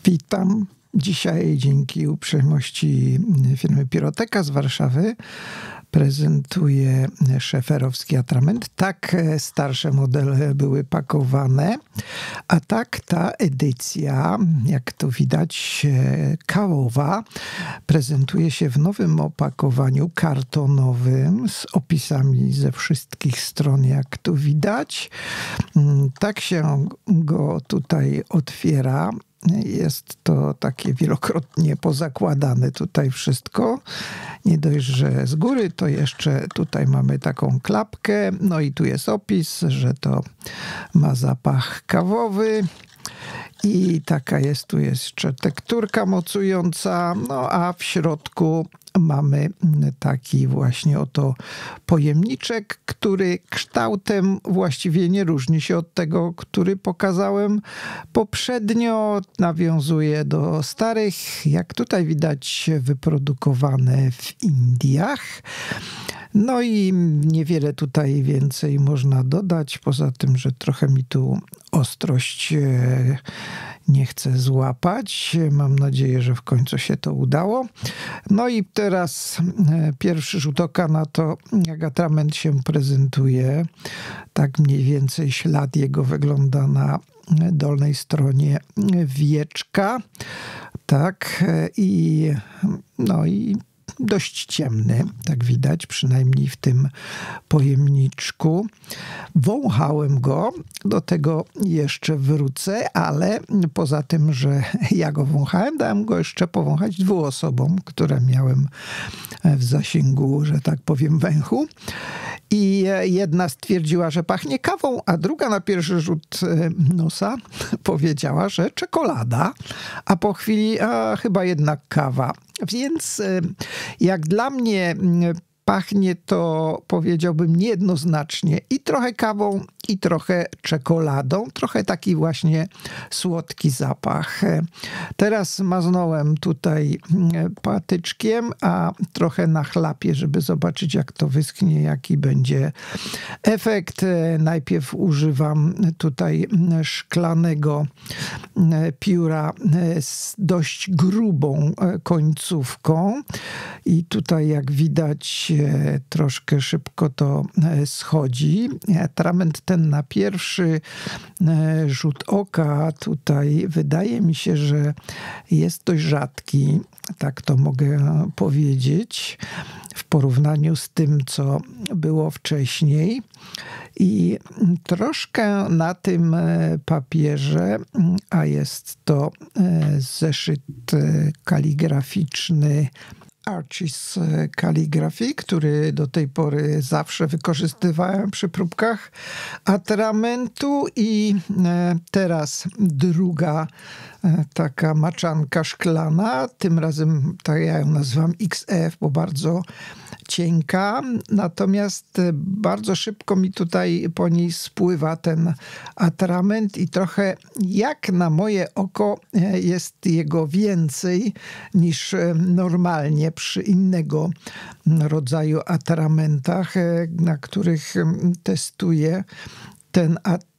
Witam. Dzisiaj dzięki uprzejmości firmy Piroteka z Warszawy prezentuję szeferowski atrament. Tak starsze modele były pakowane, a tak ta edycja, jak tu widać, kawowa, prezentuje się w nowym opakowaniu kartonowym z opisami ze wszystkich stron, jak tu widać. Tak się go tutaj otwiera. Jest to takie wielokrotnie pozakładane tutaj wszystko. Nie dość, że z góry, to jeszcze tutaj mamy taką klapkę. No i tu jest opis, że to ma zapach kawowy. I taka jest tu jeszcze tekturka mocująca. No a w środku mamy taki właśnie oto pojemniczek, który kształtem właściwie nie różni się od tego, który pokazałem poprzednio. Nawiązuje do starych, jak tutaj widać, wyprodukowane w Indiach. No i niewiele tutaj więcej można dodać, poza tym, że trochę mi tu ostrość nie chcę złapać. Mam nadzieję, że w końcu się to udało. No i teraz pierwszy rzut oka na to, jak atrament się prezentuje. Tak mniej więcej ślad jego wygląda na dolnej stronie wieczka. Tak, i dość ciemny, tak widać, przynajmniej w tym pojemniczku. Wąchałem go, do tego jeszcze wrócę, ale poza tym, że ja go wąchałem, dałem go jeszcze powąchać 2 osobom, które miałem w zasięgu, że tak powiem, węchu. I jedna stwierdziła, że pachnie kawą, a druga na pierwszy rzut nosa powiedziała, że czekolada, a po chwili chyba jednak kawa. Więc jak dla mnie pachnie to, powiedziałbym, niejednoznacznie i trochę kawą, i trochę czekoladą. Trochę taki właśnie słodki zapach. Teraz maznąłem tutaj patyczkiem, a trochę na chlapie, żeby zobaczyć, jak to wyschnie, jaki będzie efekt. Najpierw używam tutaj szklanego pióra z dość grubą końcówką i tutaj, jak widać, troszkę szybko to schodzi. Atrament ten na pierwszy rzut oka tutaj wydaje mi się, że jest dość rzadki, tak to mogę powiedzieć, w porównaniu z tym, co było wcześniej. I troszkę na tym papierze, a jest to zeszyt kaligraficzny Archie's Calligraphy, który do tej pory zawsze wykorzystywałem przy próbkach atramentu, i teraz druga taka maczanka szklana, tym razem tak ja ją nazywam XF, bo bardzo cienka, natomiast bardzo szybko mi tutaj po niej spływa ten atrament i trochę jak na moje oko jest jego więcej niż normalnie przy innego rodzaju atramentach, na których testuję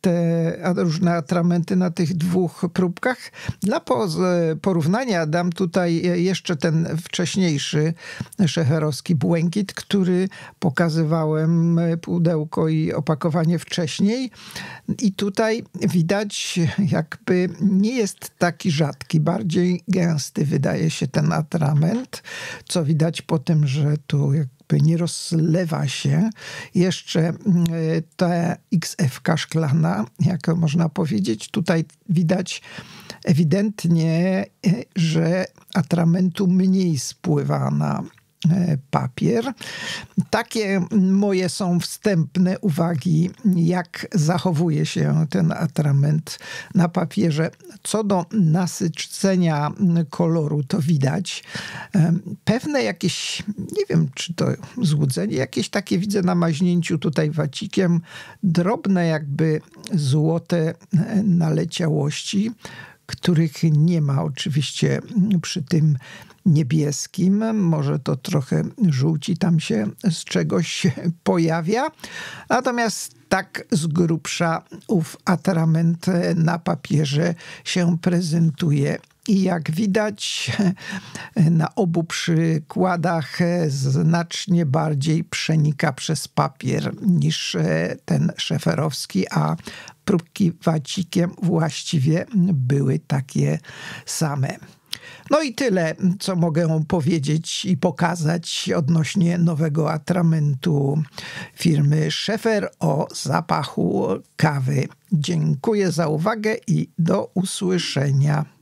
te różne atramenty na tych 2 próbkach. Dla porównania dam tutaj jeszcze ten wcześniejszy szeferowski błękit, który pokazywałem pudełko i opakowanie wcześniej. I tutaj widać, jakby nie jest taki rzadki, bardziej gęsty wydaje się ten atrament, co widać po tym, że tu nie rozlewa się. Jeszcze ta XF-ka szklana, jak można powiedzieć, tutaj widać ewidentnie, że atramentu mniej spływa na papier. Takie moje są wstępne uwagi, jak zachowuje się ten atrament na papierze. Co do nasycenia koloru, to widać pewne jakieś, nie wiem, czy to złudzenie, jakieś takie widzę na maźnięciu tutaj wacikiem, drobne jakby złote naleciałości, których nie ma oczywiście przy tym niebieskim. Może to trochę żółci tam się z czegoś pojawia. Natomiast tak z grubsza ów atrament na papierze się prezentuje. I jak widać na obu przykładach znacznie bardziej przenika przez papier niż ten szeferowski, a próbki wacikiem właściwie były takie same. No i tyle, co mogę powiedzieć i pokazać odnośnie nowego atramentu firmy Schaefer o zapachu kawy. Dziękuję za uwagę i do usłyszenia.